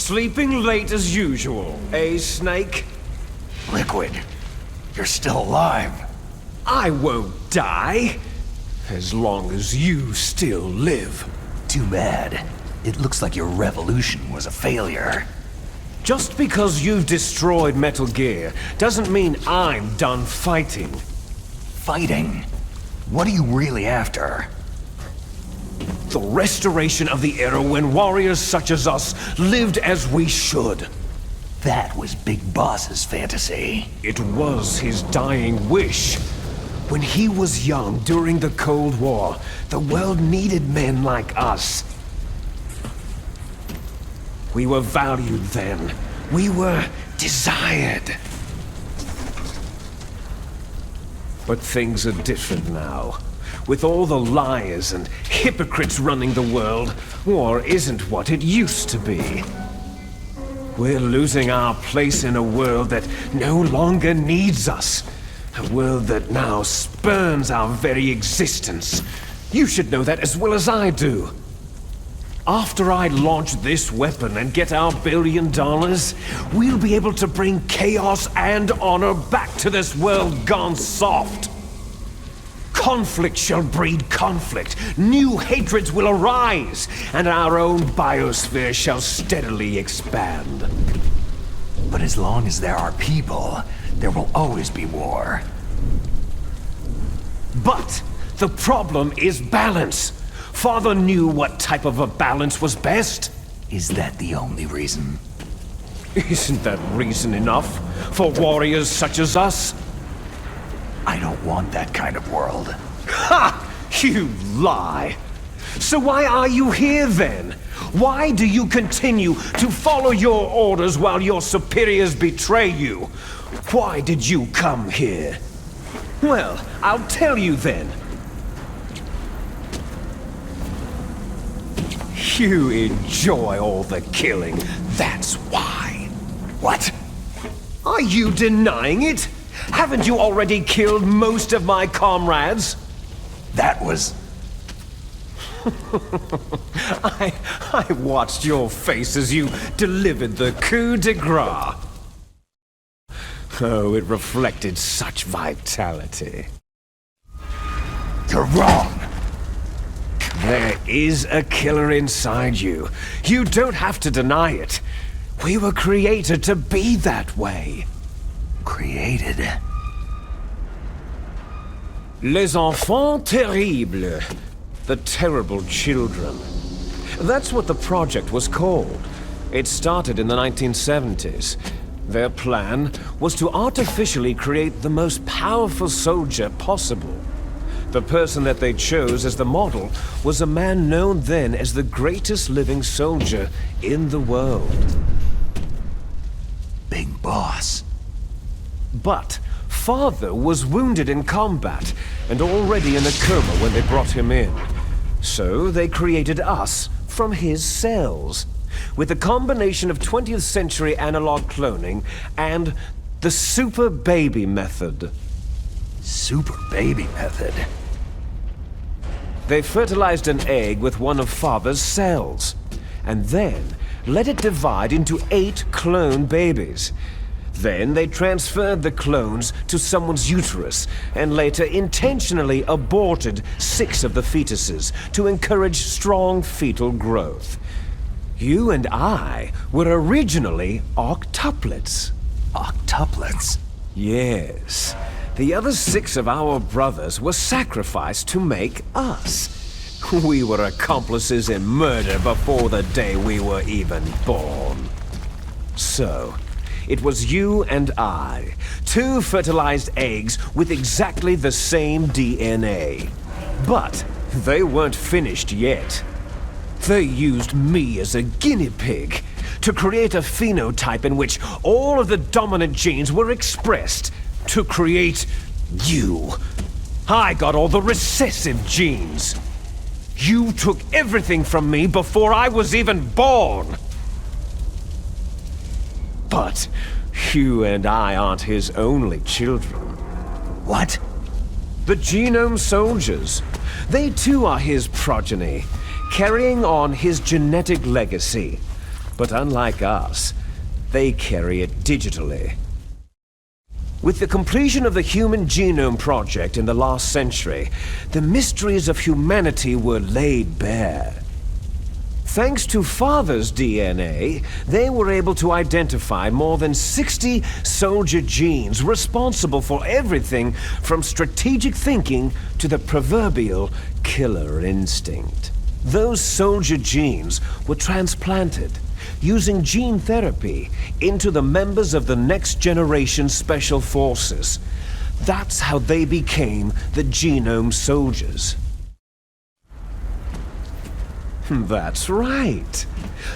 Sleeping late as usual, eh, Snake? Liquid, you're still alive. I won't die, as long as you still live. Too bad. It looks like your revolution was a failure. Just because you've destroyed Metal Gear doesn't mean I'm done fighting. Fighting? What are you really after? The restoration of the era when warriors such as us lived as we should. That was Big Boss's fantasy. It was his dying wish. When he was young during the Cold War, the world needed men like us. We were valued then. We were desired. But things are different now. With all the liars and hypocrites running the world, war isn't what it used to be. We're losing our place in a world that no longer needs us. A world that now spurns our very existence. You should know that as well as I do. After I launch this weapon and get our $1 billion, we'll be able to bring chaos and honor back to this world gone soft. Conflict shall breed conflict, new hatreds will arise, and our own biosphere shall steadily expand. But as long as there are people, there will always be war. But the problem is balance. Father knew what type of a balance was best. Is that the only reason? Isn't that reason enough for warriors such as us? I don't want that kind of world. Ha! You lie! So why are you here then? Why do you continue to follow your orders while your superiors betray you? Why did you come here? Well, I'll tell you then. You enjoy all the killing, that's why. What? Are you denying it? Haven't you already killed most of my comrades? That was... I watched your face as you delivered the coup de grace. Oh, it reflected such vitality. You're wrong! There is a killer inside you. You don't have to deny it. We were created to be that way. Created? Les enfants terribles. The terrible children. That's what the project was called. It started in the 1970s. Their plan was to artificially create the most powerful soldier possible. The person that they chose as the model was a man known then as the greatest living soldier in the world. Big Boss. But Father was wounded in combat and already in a coma when they brought him in. So they created us from his cells, with a combination of 20th century analog cloning and the super baby method. Super baby method? They fertilized an egg with one of Father's cells, and then let it divide into 8 clone babies. Then they transferred the clones to someone's uterus, and later intentionally aborted 6 of the fetuses to encourage strong fetal growth. You and I were originally octuplets. Octuplets? Yes. The other 6 of our brothers were sacrificed to make us. We were accomplices in murder before the day we were even born. So, it was you and I, 2 fertilized eggs with exactly the same DNA. But they weren't finished yet. They used me as a guinea pig to create a phenotype in which all of the dominant genes were expressed to create you. I got all the recessive genes. You took everything from me before I was even born. But you and I aren't his only children. What? The genome soldiers. They too are his progeny, carrying on his genetic legacy. But unlike us, they carry it digitally. With the completion of the Human Genome Project in the last century, the mysteries of humanity were laid bare. Thanks to Father's DNA, they were able to identify more than 60 soldier genes responsible for everything from strategic thinking to the proverbial killer instinct. Those soldier genes were transplanted using gene therapy into the members of the next generation special forces. That's how they became the Genome Soldiers. That's right.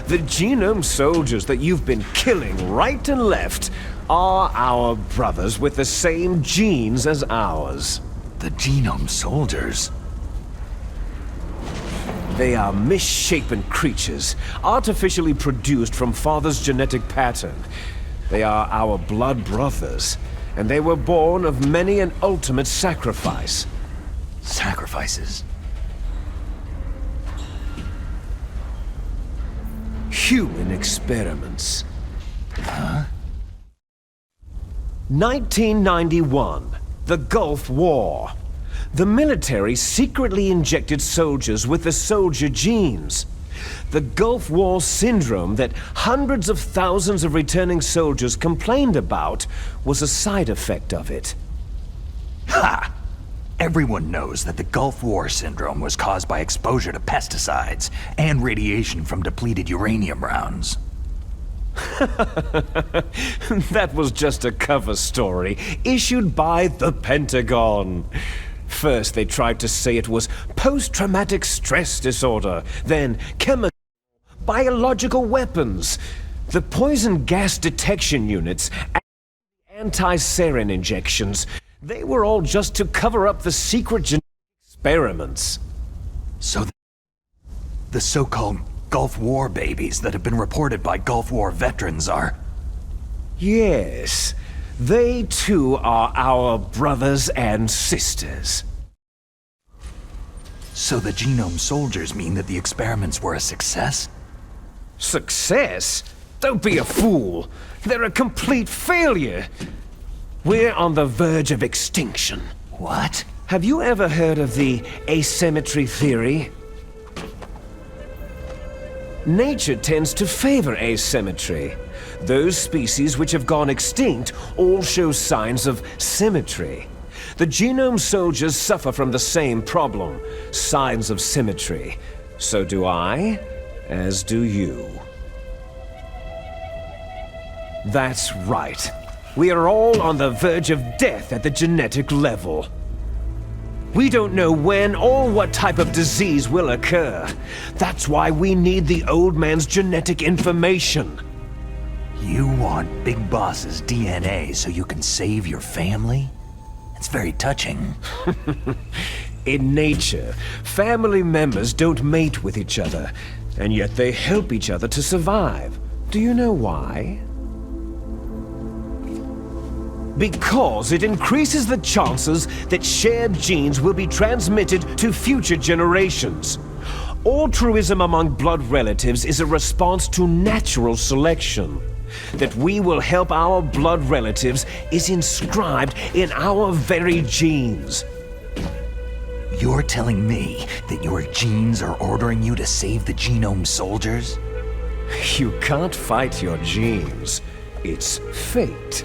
The Genome Soldiers that you've been killing right and left are our brothers with the same genes as ours. The Genome Soldiers? They are misshapen creatures, artificially produced from Father's genetic pattern. They are our blood brothers, and they were born of many an ultimate sacrifice. Sacrifices? Human experiments. Huh? 1991, the Gulf War. The military secretly injected soldiers with the soldier genes. The Gulf War syndrome that hundreds of thousands of returning soldiers complained about was a side effect of it. Ha! Everyone knows that the Gulf War syndrome was caused by exposure to pesticides and radiation from depleted uranium rounds. That was just a cover story issued by the Pentagon. First, they tried to say it was post-traumatic stress disorder, then chemical, biological weapons. The poison gas detection units, and anti-sarin injections, they were all just to cover up the secret genetic experiments. So the so-called Gulf War babies that have been reported by Gulf War veterans are... Yes. They too are our brothers and sisters. So the Genome Soldiers mean that the experiments were a success? Success? Don't be a fool. They're a complete failure. We're on the verge of extinction. What? Have you ever heard of the asymmetry theory? Nature tends to favor asymmetry. Those species which have gone extinct all show signs of symmetry. The Genome Soldiers suffer from the same problem, signs of symmetry. So do I, as do you. That's right. We are all on the verge of death at the genetic level. We don't know when or what type of disease will occur. That's why we need the old man's genetic information. You want Big Boss's DNA so you can save your family? It's very touching. In nature, family members don't mate with each other, and yet they help each other to survive. Do you know why? Because it increases the chances that shared genes will be transmitted to future generations. Altruism among blood relatives is a response to natural selection. That we will help our blood relatives is inscribed in our very genes. You're telling me that your genes are ordering you to save the Genome Soldiers? You can't fight your genes. It's fate.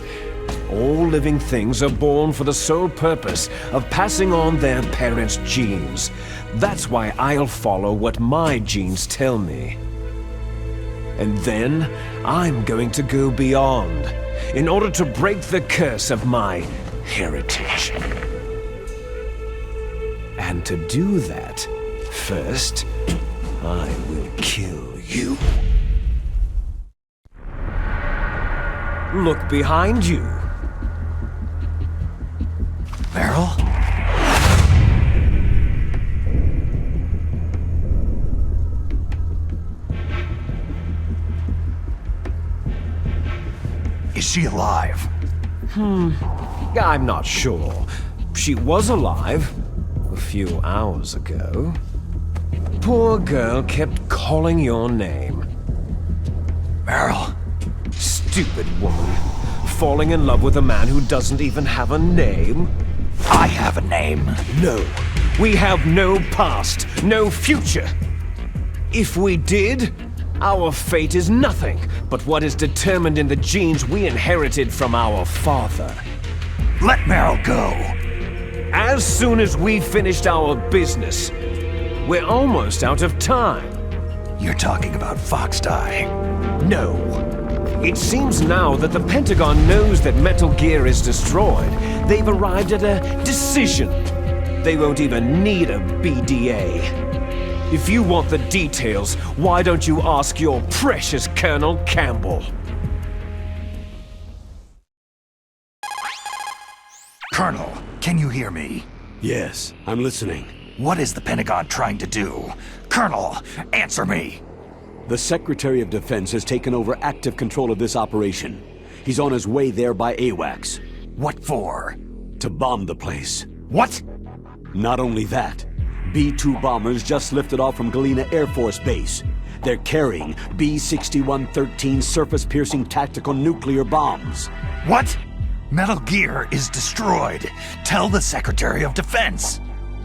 All living things are born for the sole purpose of passing on their parents' genes. That's why I'll follow what my genes tell me. And then I'm going to go beyond in order to break the curse of my heritage. And to do that, first, I will kill you. Look behind you. Meryl? Is she alive? I'm not sure. She was alive a few hours ago. Poor girl kept calling your name. Meryl. Stupid woman. Falling in love with a man who doesn't even have a name? I have a name. No. We have no past, no future. If we did, our fate is nothing but what is determined in the genes we inherited from our father. Let Meryl go. As soon as we finished our business, we're almost out of time. You're talking about Fox Die. No. It seems now that the Pentagon knows that Metal Gear is destroyed. They've arrived at a decision. They won't even need a BDA. If you want the details, why don't you ask your precious Colonel Campbell? Colonel, can you hear me? Yes, I'm listening. What is the Pentagon trying to do? Colonel, answer me! The Secretary of Defense has taken over active control of this operation. He's on his way there by AWACS. What for? To bomb the place. What? Not only that, B-2 bombers just lifted off from Galena Air Force Base. They're carrying B-6113 surface-piercing tactical nuclear bombs. What? Metal Gear is destroyed. Tell the Secretary of Defense.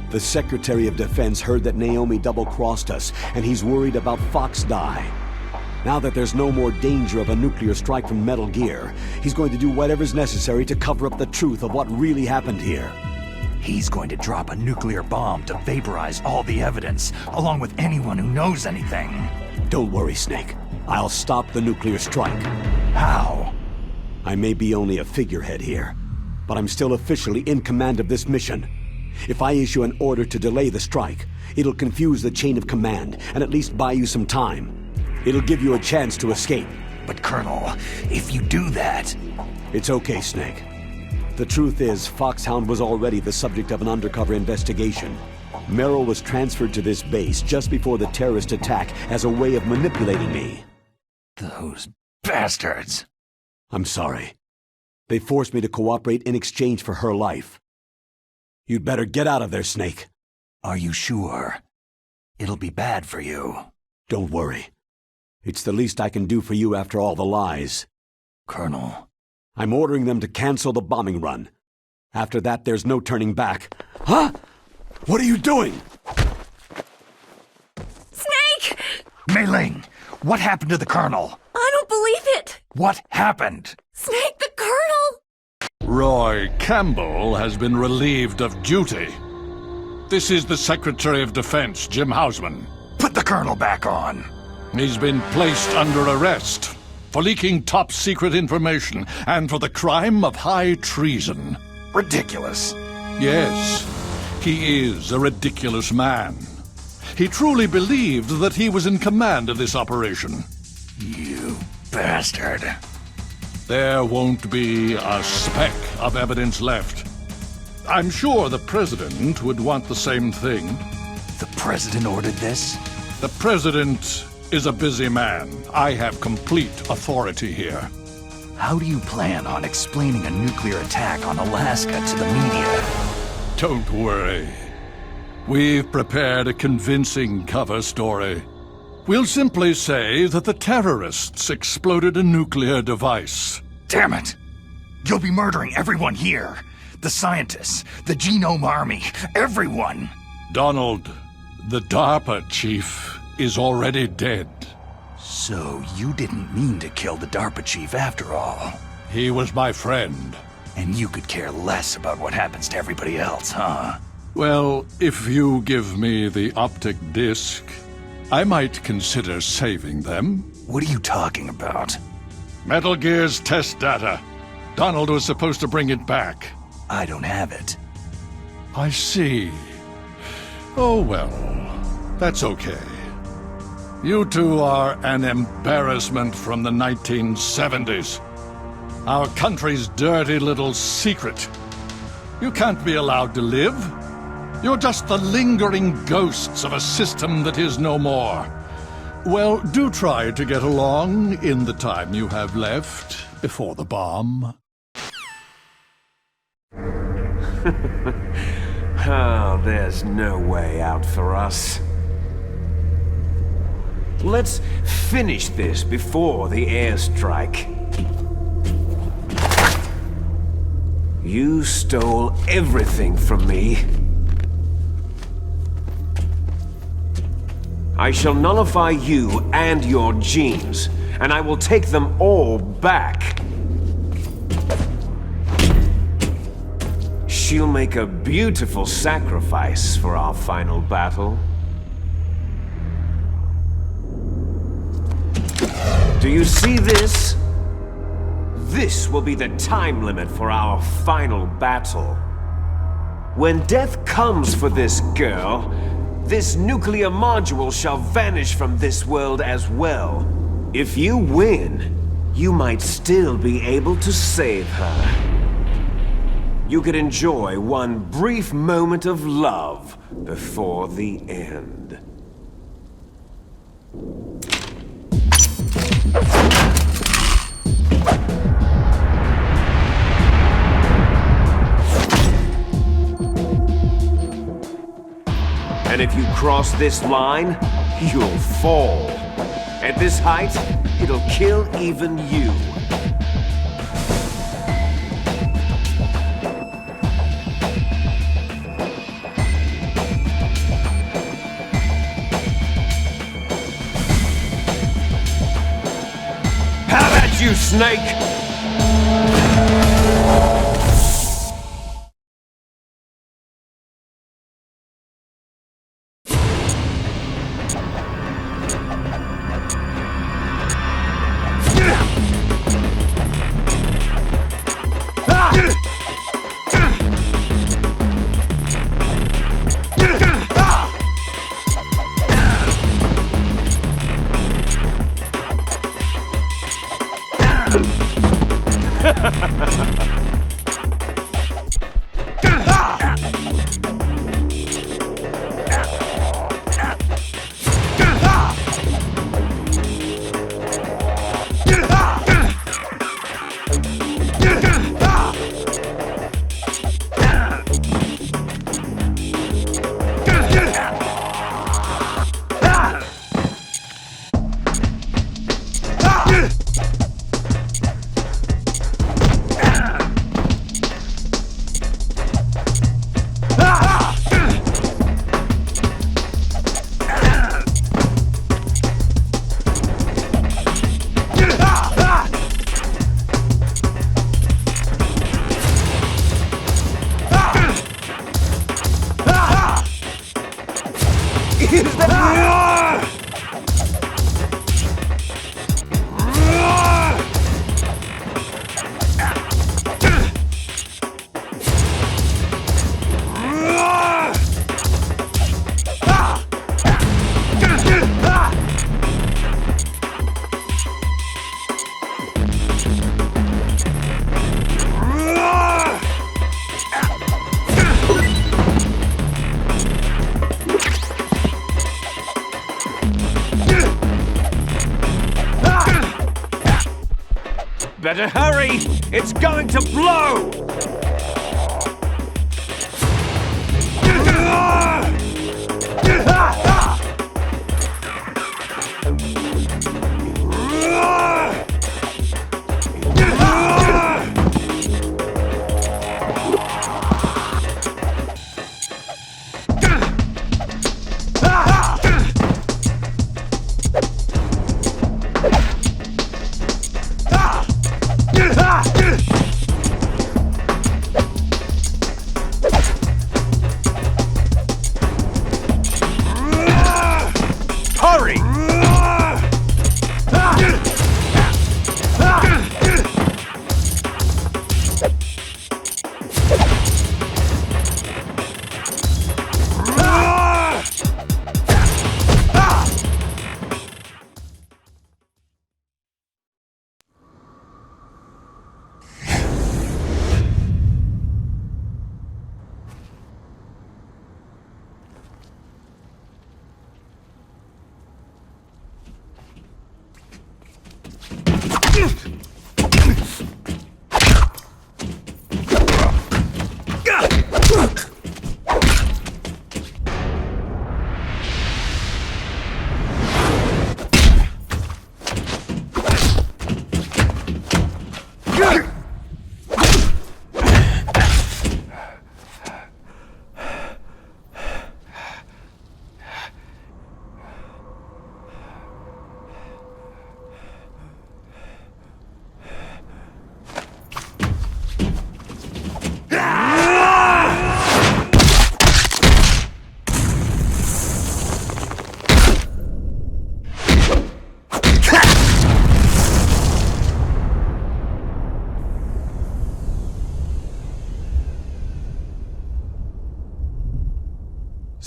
The Secretary of Defense heard that Naomi double-crossed us, and he's worried about Fox Die. Now that there's no more danger of a nuclear strike from Metal Gear, he's going to do whatever's necessary to cover up the truth of what really happened here. He's going to drop a nuclear bomb to vaporize all the evidence, along with anyone who knows anything. Don't worry, Snake. I'll stop the nuclear strike. How? I may be only a figurehead here, but I'm still officially in command of this mission. If I issue an order to delay the strike, it'll confuse the chain of command and at least buy you some time. It'll give you a chance to escape. But Colonel, if you do that... It's okay, Snake. The truth is, Foxhound was already the subject of an undercover investigation. Merrill was transferred to this base just before the terrorist attack as a way of manipulating me. Those bastards! I'm sorry. They forced me to cooperate in exchange for her life. You'd better get out of there, Snake. Are you sure? It'll be bad for you. Don't worry. It's the least I can do for you after all the lies. Colonel. I'm ordering them to cancel the bombing run. After that, there's no turning back. Huh? What are you doing? Snake! Mei Ling, what happened to the Colonel? I don't believe it! What happened? Snake, the Colonel! Roy Campbell has been relieved of duty. This is the Secretary of Defense, Jim Hausman. Put the Colonel back on. He's been placed under arrest for leaking top-secret information and for the crime of high treason. Ridiculous. Yes, he is a ridiculous man. He truly believed that he was in command of this operation. You bastard. There won't be a speck of evidence left. I'm sure the President would want the same thing. The President ordered this? The President is a busy man. I have complete authority here. How do you plan on explaining a nuclear attack on Alaska to the media? Don't worry. We've prepared a convincing cover story. We'll simply say that the terrorists exploded a nuclear device. Damn it! You'll be murdering everyone here. The scientists, the Genome Army, everyone. Donald, the DARPA chief, is already dead. So you didn't mean to kill the DARPA chief after all. He was my friend. And you could care less about what happens to everybody else, huh? Well, if you give me the optic disc, I might consider saving them. What are you talking about? Metal Gear's test data. Donald was supposed to bring it back. I don't have it. I see. Oh well, that's okay. You two are an embarrassment from the 1970s. Our country's dirty little secret. You can't be allowed to live. You're just the lingering ghosts of a system that is no more. Well, do try to get along in the time you have left before the bomb. Oh, there's no way out for us. Let's finish this before the airstrike. You stole everything from me. I shall nullify you and your genes, and I will take them all back. She'll make a beautiful sacrifice for our final battle. Do you see this? This will be the time limit for our final battle. When death comes for this girl, this nuclear module shall vanish from this world as well. If you win, you might still be able to save her. You could enjoy one brief moment of love before the end. And if you cross this line, you'll fall. At this height, it'll kill even you. How about you, Snake? Better hurry! It's going to blow!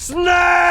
Snake!